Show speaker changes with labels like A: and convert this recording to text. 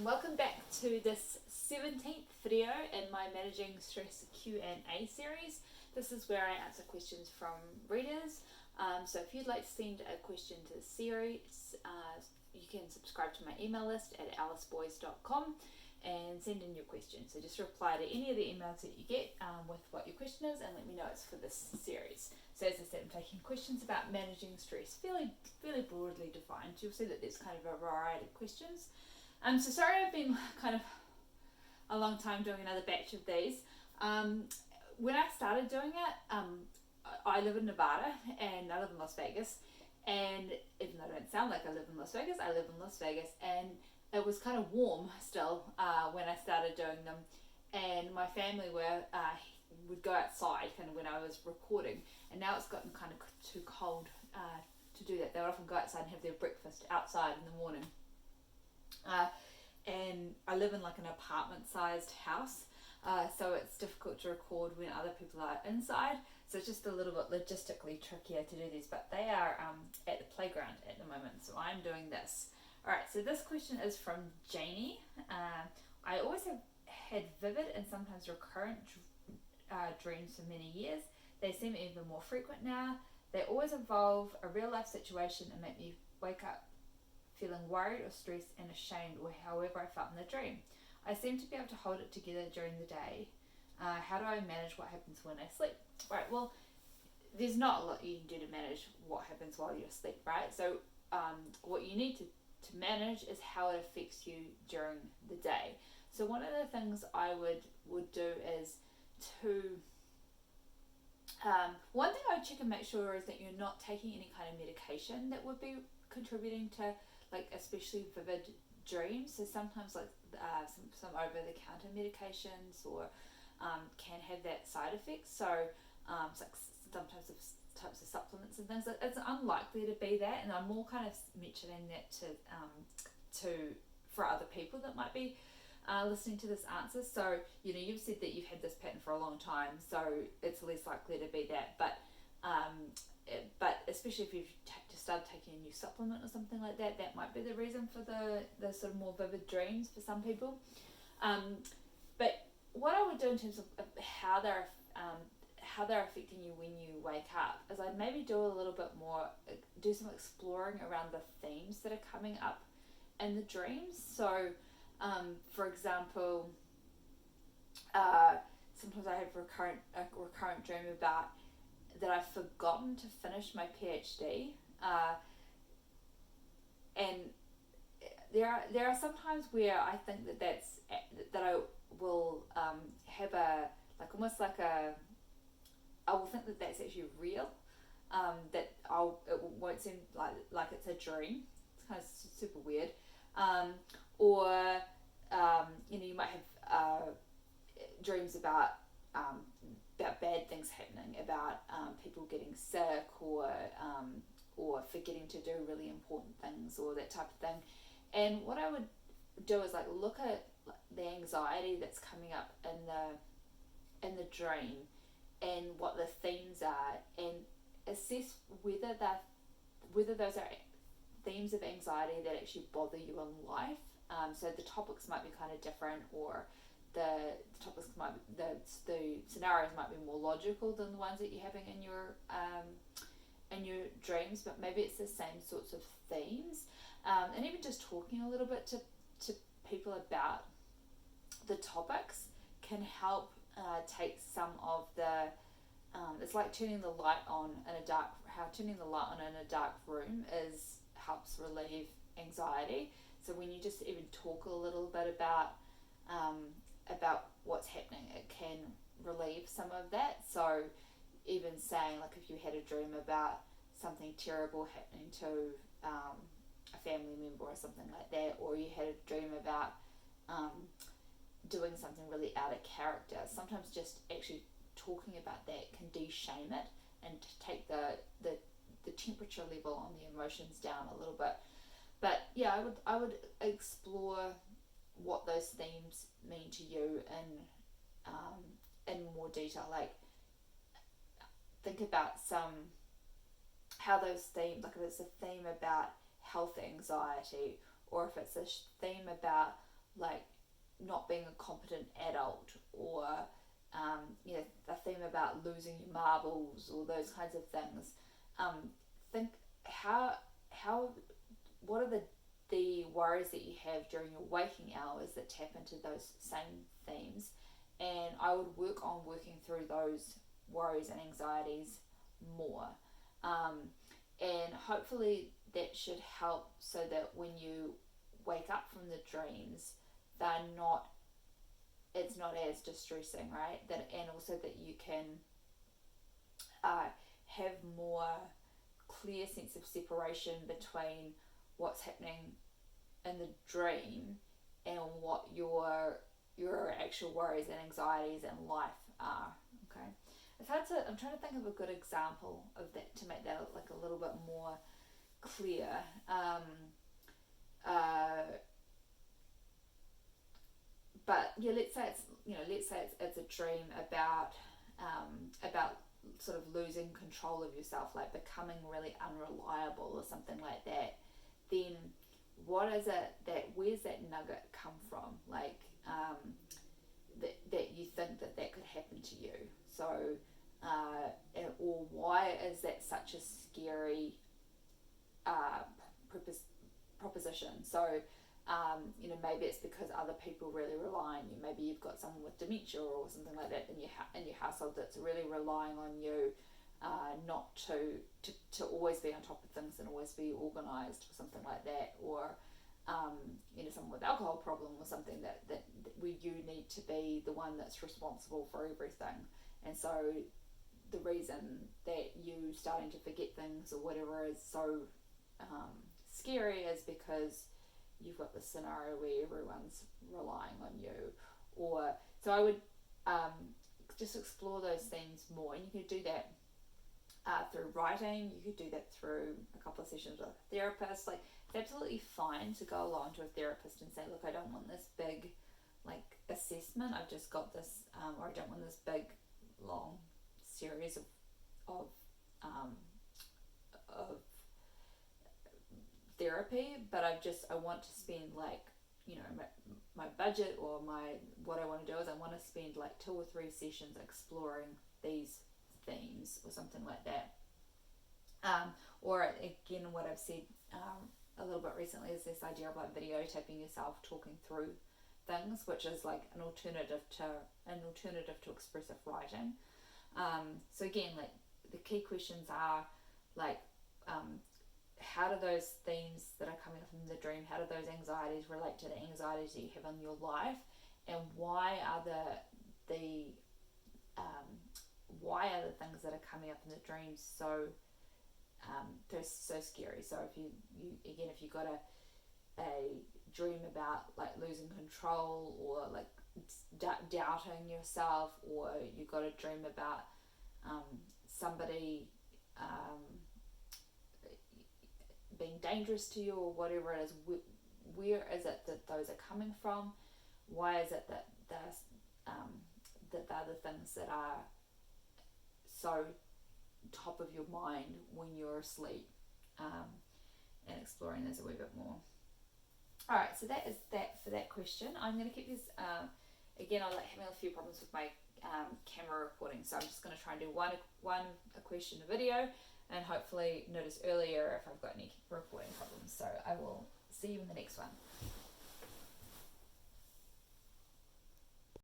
A: welcome back to this 17th video in my Managing Stress Q&A series. This is where I answer questions from readers. So if you'd like to send a question to the series, you can subscribe to my email list at aliceboys.com and send in your question. So just reply to any of the emails that you get with what your question is and let me know it's for this series. So as I said, I'm taking questions about managing stress, fairly broadly defined. You'll see that there's kind of a variety of questions. So sorry I've been kind of a long time doing another batch of these. When I started doing it, I live in Nevada and I live in Las Vegas, and even though I don't sound like I live in Las Vegas, I live in Las Vegas, and it was kind of warm still when I started doing them, and my family would go outside kind of when I was recording, and now it's gotten kind of too cold to do that. They would often go outside and have their breakfast outside in the morning. And I live in like an apartment-sized house, so it's difficult to record when other people are inside. So it's just a little bit logistically trickier to do these, but they are at the playground at the moment, so I'm doing this. Alright, so this question is from Janie. I always have had vivid and sometimes recurrent dreams for many years. They seem even more frequent now. They always involve a real life situation and make me wake up feeling worried or stressed and ashamed, or however I felt in the dream. I seem to be able to hold it together during the day. How do I manage what happens when I sleep? Right, well, there's not a lot you can do to manage what happens while you're asleep, right? So what you need to manage is how it affects you during the day. So one of the things I would do is to one thing I would check and make sure is that you're not taking any kind of medication that would be contributing to like especially vivid dreams. So sometimes like some over-the-counter medications or can have that side effect. So it's like some types of supplements and things. It's unlikely to be that, and I'm more kind of mentioning that to for other people that might be listening to this answer. So you've said that you've had this pattern for a long time, so it's less likely to be that. But especially if you've just started taking a new supplement or something like that, that might be the reason for the sort of more vivid dreams for some people. But what I would do in terms of how they're affecting you when you wake up is I'd maybe do a little bit more, do some exploring around the themes that are coming up in the dreams. So, for example, sometimes I have a recurrent dream about that I've forgotten to finish my PhD, and there are some times where I think that I will have I will think that that's actually real, that it won't seem like it's a dream. It's kind of super weird, or you might have dreams about bad things happening, about people getting sick, or forgetting to do really important things, or that type of thing. And what I would do is look at the anxiety that's coming up in the dream and what the themes are, and assess whether those are themes of anxiety that actually bother you in life. So the topics might be kind of different, or the topics the scenarios might be more logical than the ones that you're having in your dreams, but maybe it's the same sorts of themes. And even just talking a little bit to people about the topics can help take some of the it's like turning the light on in a dark room helps relieve anxiety. So when you just even talk a little bit about what's happening, it can relieve some of that. So even saying, like, if you had a dream about something terrible happening to a family member or something like that, or you had a dream about doing something really out of character, sometimes just actually talking about that can de-shame it and take the temperature level on the emotions down a little bit. But yeah, I would explore what those themes mean to you in more detail. Like, think about how those themes, like if it's a theme about health anxiety, or if it's a theme about like not being a competent adult, or the theme about losing your marbles, or those kinds of things. Think how what are the worries that you have during your waking hours that tap into those same themes, and I would work on working through those worries and anxieties more, and hopefully that should help so that when you wake up from the dreams, they're not it's not as distressing, right? That, and also that you can have more clear sense of separation between what's happening in the dream and what your actual worries and anxieties in life are. Okay, it's hard to. I'm trying to think of a good example of that to make that like a little bit more clear. But yeah, let's say it's a dream about sort of losing control of yourself, like becoming really unreliable or something like that. Then what is it that where's that nugget come from? Like that you think that could happen to you. So or why is that such a scary proposition? So maybe it's because other people really rely on you. Maybe you've got someone with dementia or something like that in your household that's really relying on you, not to always be on top of things and always be organised or something like that, or someone with alcohol problem or something that where you need to be the one that's responsible for everything. And so the reason that you starting to forget things or whatever is so scary is because you've got this scenario where everyone's relying on you. Or so I would just explore those things more, and you could do that through writing. You could do that through a couple of sessions with a therapist. Like, it's absolutely fine to go along to a therapist and say, look, I don't want this big like assessment, I've just got this or I don't want this big long series of therapy, but I want to spend like my budget, or what I want to do is I want to spend like 2 or 3 sessions exploring these themes or something like that. Or again, what I've said a little bit recently is this idea of like videotaping yourself talking through things, which is like an alternative to expressive writing. So again, like the key questions are like, how do those themes that are coming up in the dream, how do those anxieties relate to the anxieties that you have in your life, and why are the things that are coming up in the dreams so they're so scary. So if you got a dream about like losing control, or like doubting yourself, or you got a dream about somebody being dangerous to you, or whatever it is, where is it that those are coming from? Why is it that they're the things that are so top of your mind when you're asleep, and exploring those a wee bit more. Alright, so that is that for that question. I'm going to keep this, again, I'm like having a few problems with my camera recording, so I'm just going to try and do one a question a video, and hopefully notice earlier if I've got any recording problems. So I will see you in the next one.